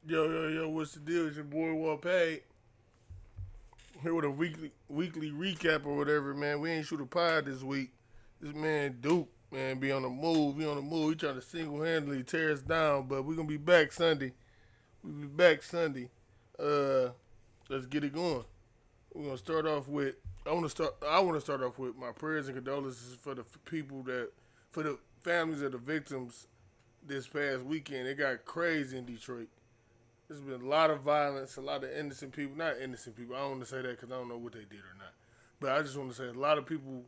Yo, what's the deal? It's your boy Walt Paid. Here with a weekly recap or whatever, man. We ain't shoot a pod this week. This man Duke, man, be on the move. He on the move. He trying to single handedly tear us down, but we gonna be back Sunday. We be back Sunday. Uh, let's get it going. We're gonna start off with. I want to start off with my prayers and condolences for the people for the families of the victims this past weekend. It got crazy in Detroit. There's been a lot of violence, a lot of innocent people. Not innocent people. I don't want to say that because I don't know what they did or not. But I just want to say a lot of people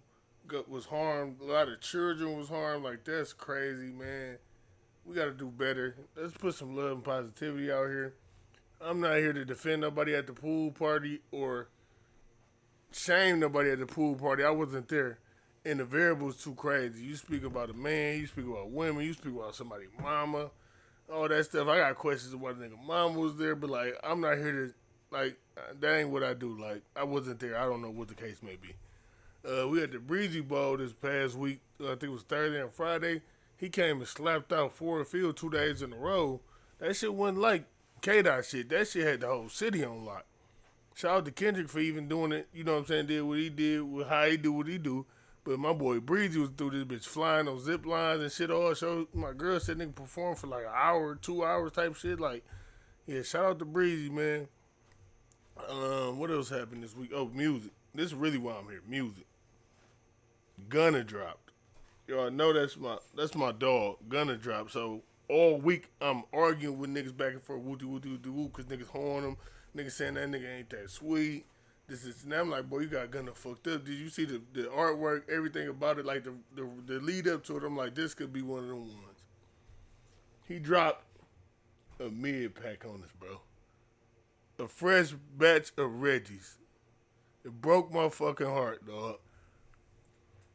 was harmed. A lot of children was harmed. Like, that's crazy, man. We got to do better. Let's put some love and positivity out here. I'm not here to defend nobody at the pool party or shame nobody at the pool party. I wasn't there. And the variables too crazy. You speak about a man, you speak about women, you speak about somebody's mama, all that stuff. I got questions about the nigga mom was there, but like I'm not here to like that ain't what I do. Like I wasn't there. I don't know what the case may be. We had the Breezy Bowl this past week. I think it was Thursday and Friday. He came and slapped out Ford Field 2 days in a row. That shit wasn't like K Dot shit. That shit had the whole city on lock. Shout out to Kendrick for even doing it. You know what I'm saying? Did what he did, with how he do what he do. But my boy Breezy was through this bitch flying on zip lines and shit all show. My girl said nigga performed for like an hour, 2 hours type shit. Like, yeah, shout out to Breezy, man. What else happened this week? Oh, music. This is really why I'm here. Music. Gunna dropped. Y'all know that's my dog. Gunna dropped. So all week I'm arguing with niggas back and forth, wooty wooty wooty woo, cause niggas horn him. Niggas saying that nigga ain't that sweet. This is and I'm like, boy, you got Gunna fucked up. Did you see the artwork, everything about it, like the lead up to it? I'm like, this could be one of them ones. He dropped a mid pack on us, bro. A fresh batch of Reggie's. It broke my fucking heart, dog.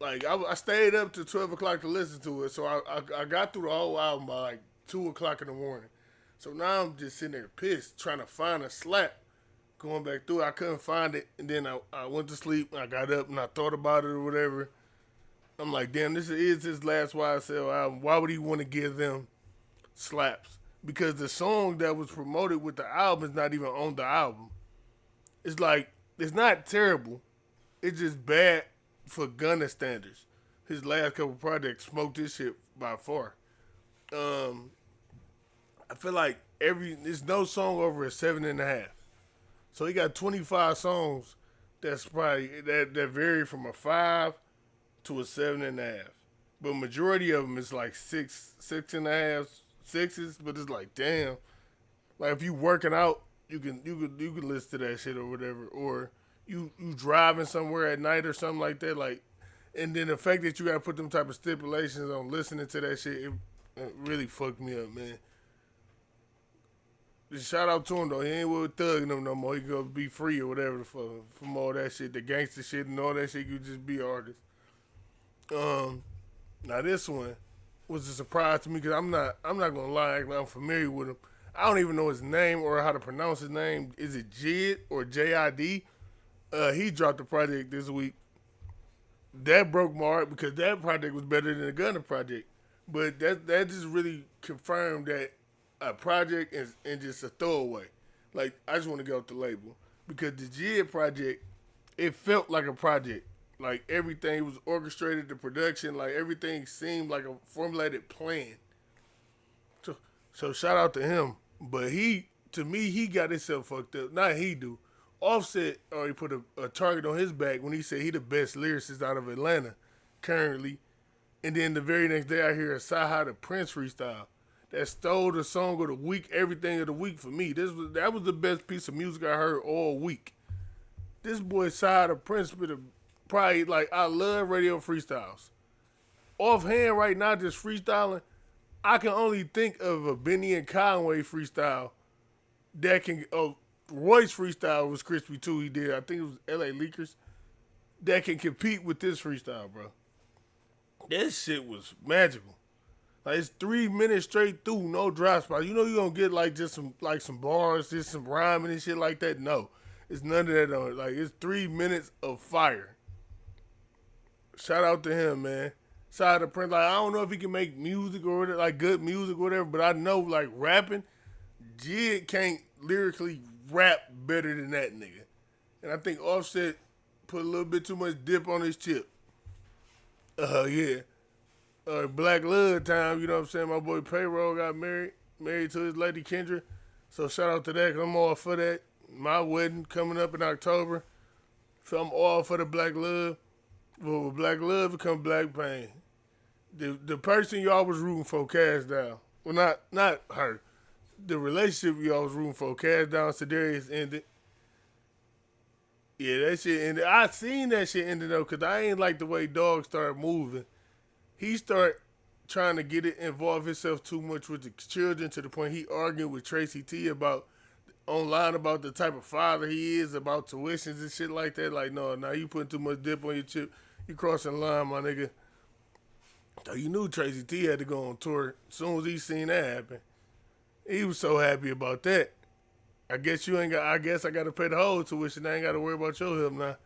Like I stayed up to 12 o'clock to listen to it, so I got through the whole album by like 2 o'clock in the morning. So now I'm just sitting there pissed, trying to find a slap. Going back through, I couldn't find it, and then I went to sleep. And I got up and I thought about it or whatever. I'm like, damn, this is his last YSL album. Why would he want to give them slaps? Because the song that was promoted with the album is not even on the album. It's like it's not terrible. It's just bad for Gunna standards. His last couple projects smoked this shit by far. Um, I feel like there's no song over a 7.5. So he got 25 songs that's probably that vary from a 5 to a 7.5. But majority of them is like 6.5, sixes. But it's like damn, like if you working out, you can listen to that shit or whatever, or you driving somewhere at night or something like that. Like, and then the fact that you gotta put them type of stipulations on listening to that shit, it really fucked me up, man. Just shout out to him though. He ain't with Thug and them no more. He go be free or whatever from all that shit, the gangster shit and all that shit. You just be an artist. Um, Now this one was a surprise to me because I'm not gonna lie, I'm familiar with him. I don't even know his name or how to pronounce his name. Is it Jid or JID? He dropped a project this week that broke my heart because that project was better than the Gunner project. But that just really confirmed that a project is and just a throwaway. Like I just want to get off the label because the Jid project, it felt like a project. Like everything was orchestrated, the production, like everything seemed like a formulated plan. So, so shout out to him. But to me, he got himself fucked up. Not he do. Offset already put a target on his back when he said he the best lyricist out of Atlanta currently. And then the very next day I hear a Saha the Prince freestyle that stole the song of the week, everything of the week for me. That was the best piece of music I heard all week. This boy Saha the Prince with a probably like I love radio freestyles. Offhand right now, just freestyling, I can only think of a Benny and Conway freestyle that can. Oh, Royce freestyle was crispy too. He did. I think it was L.A. Leakers that can compete with this freestyle, bro. That shit was magical. Like it's 3 minutes straight through, no dry spots. You know you gonna get like just some bars, just some rhyming and shit like that. No, it's none of that on it. Like it's 3 minutes of fire. Shout out to him, man. Shout out to Prince. Like I don't know if he can make music or like good music or whatever, but I know like rapping, Jid can't lyrically rap better than that nigga. And I think Offset put a little bit too much dip on his chip. Yeah. Black Love time, you know what I'm saying? My boy Payroll got married to his lady Kendra. So shout out to that, 'cause I'm all for that. My wedding coming up in October. So I'm all for the Black Love. Well, with Black Love become Black Pain. The person y'all was rooting for cast down. Well, not her. The relationship y'all was rooting for cast down. Sedarius ended. Yeah, that shit ended. I seen that shit ended though, cause I ain't like the way Dog started moving. He started trying to get it involve himself too much with the children to the point he argued with Tracy T about online about the type of father he is, about tuitions and shit like that. Like, no, now you putting too much dip on your chip. You crossing the line, my nigga. So you knew Tracy T had to go on tour as soon as he seen that happen. He was so happy about that. I guess I got to pay the whole tuition. I ain't got to worry about your help now.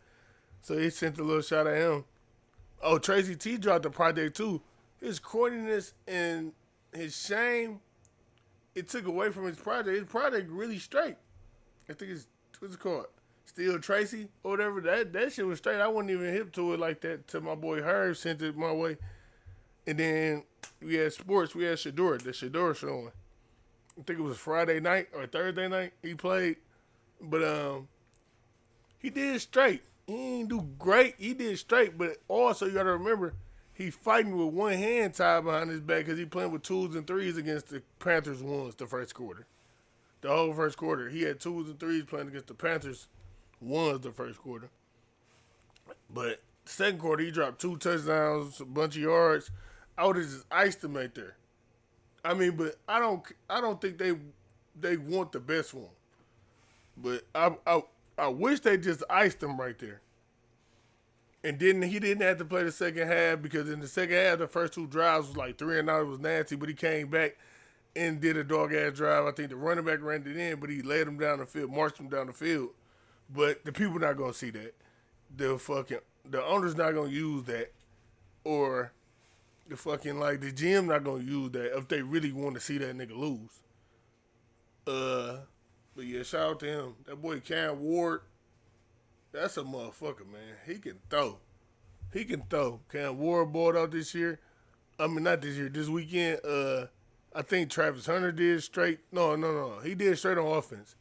So he sent a little shot at him. Oh, Tracy T dropped the project too. His corniness and his shame, it took away from his project. His project really straight. I think what's it called? Still Tracy or whatever. That shit was straight. I wasn't even hip to it like that till my boy Herb sent it my way. And then we had sports. We had the Shador showing. I think it was Friday night or Thursday night he played. But he did straight. He didn't do great. He did straight. But also you got to remember, he fighting with one hand tied behind his back because he playing with 2s and 3s against the Panthers ones the first quarter. The whole first quarter. He had 2s and 3s playing against the Panthers ones the first quarter. But second quarter, he dropped 2 touchdowns, a bunch of yards. I would have just iced him right there. I mean, but I don't think they want the best one. But I wish they just iced him right there. And he didn't have to play the second half because in the second half, the first 2 drives was like 3 and out. It was nasty, but he came back and did a dog-ass drive. I think the running back ran it in, but he led him down the field, marched him down the field. But the people not going to see that. The owner's not going to use that. Or the GM not going to use that if they really want to see that nigga lose. But yeah, shout out to him. That boy Cam Ward, that's a motherfucker, man. He can throw. Cam Ward balled out this year. I mean, not this year, this weekend. I think Travis Hunter did straight. No. He did straight on offense.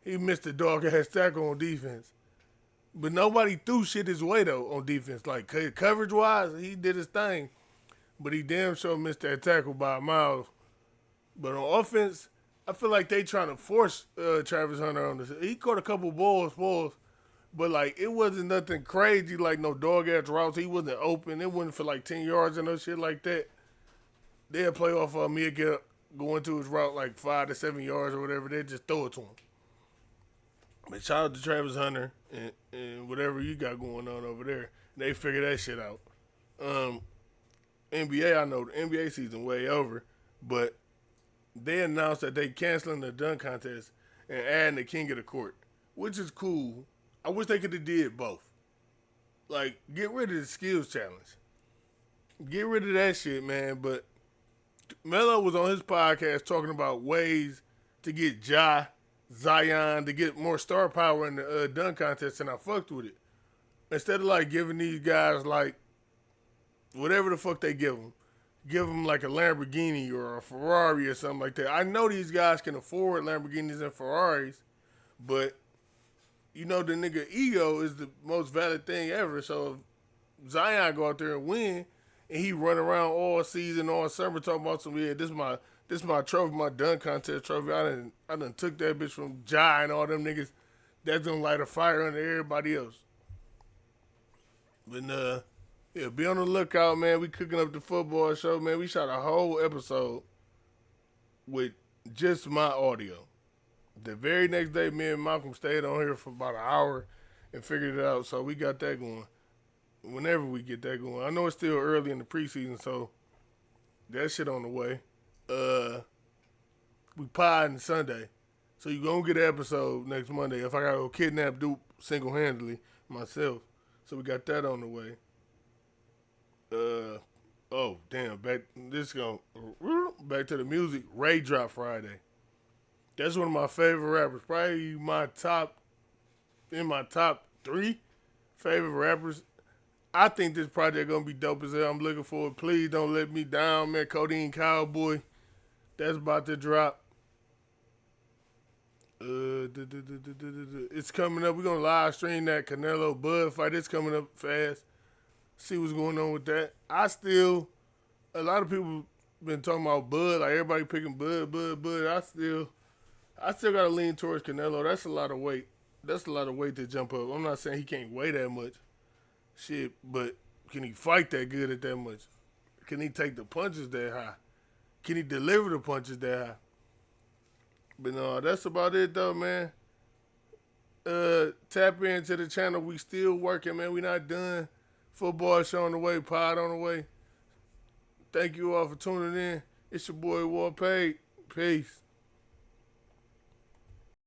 He missed the dog-ass tackle on defense. But nobody threw shit his way, though, on defense. Like, coverage-wise, he did his thing. But he damn sure missed that tackle by a mile. But on offense, I feel like they trying to force Travis Hunter on this. He caught a couple balls. But, like, it wasn't nothing crazy, like no dog-ass routes. He wasn't open. It wasn't for, like, 10 yards and no shit like that. They'll play off of me again, going to his route like 5 to 7 yards or whatever. They just throw it to him. But shout out to Travis Hunter and whatever you got going on over there. They figure that shit out. NBA, I know the NBA season way over, but they announced that they canceling the dunk contest and adding the king of the court, which is cool. I wish they could have did both. Like, get rid of the skills challenge. Get rid of that shit, man. But Melo was on his podcast talking about ways to get Zion, to get more star power in the dunk contest, and I fucked with it. Instead of, like, giving these guys, like, whatever the fuck they give them like a Lamborghini or a Ferrari or something like that. I know these guys can afford Lamborghinis and Ferraris, but, you know, the nigga ego is the most valid thing ever. So if Zion go out there and win, and he run around all season, all summer talking about some, yeah, this my trophy, my dunk contest trophy. I done took that bitch from Ja and all them niggas. That's gonna light a fire under everybody else. But yeah, be on the lookout, man. We cooking up the football show, man. We shot a whole episode with just my audio. The very next day, me and Malcolm stayed on here for about an hour and figured it out. So we got that going. Whenever we get that going. I know it's still early in the preseason, so that shit on the way. We podding Sunday. So you gonna get an episode next Monday if I gotta go kidnap Duke single-handedly myself. So we got that on the way. Oh damn, back to the music. Ray dropped Friday. That's one of my favorite rappers. Probably my top three favorite rappers. I think this project gonna be dope as hell. I'm looking for it. Please don't let me down, man. Codeine Cowboy. That's about to drop. It's coming up. We're gonna live stream that Canelo Bud fight. It's coming up fast. See what's going on with that. A lot of people been talking about Bud. Like everybody picking Bud. I still gotta lean towards Canelo. That's a lot of weight. That's a lot of weight to jump up. I'm not saying he can't weigh that much. Shit, but can he fight that good at that much? Can he take the punches that high? Can he deliver the punches that high? But no, that's about it though, man. Tap into the channel. We still working, man. We not done. Football show on the way, pod on the way. Thank you all for tuning in. It's your boy Walt Paid. Peace.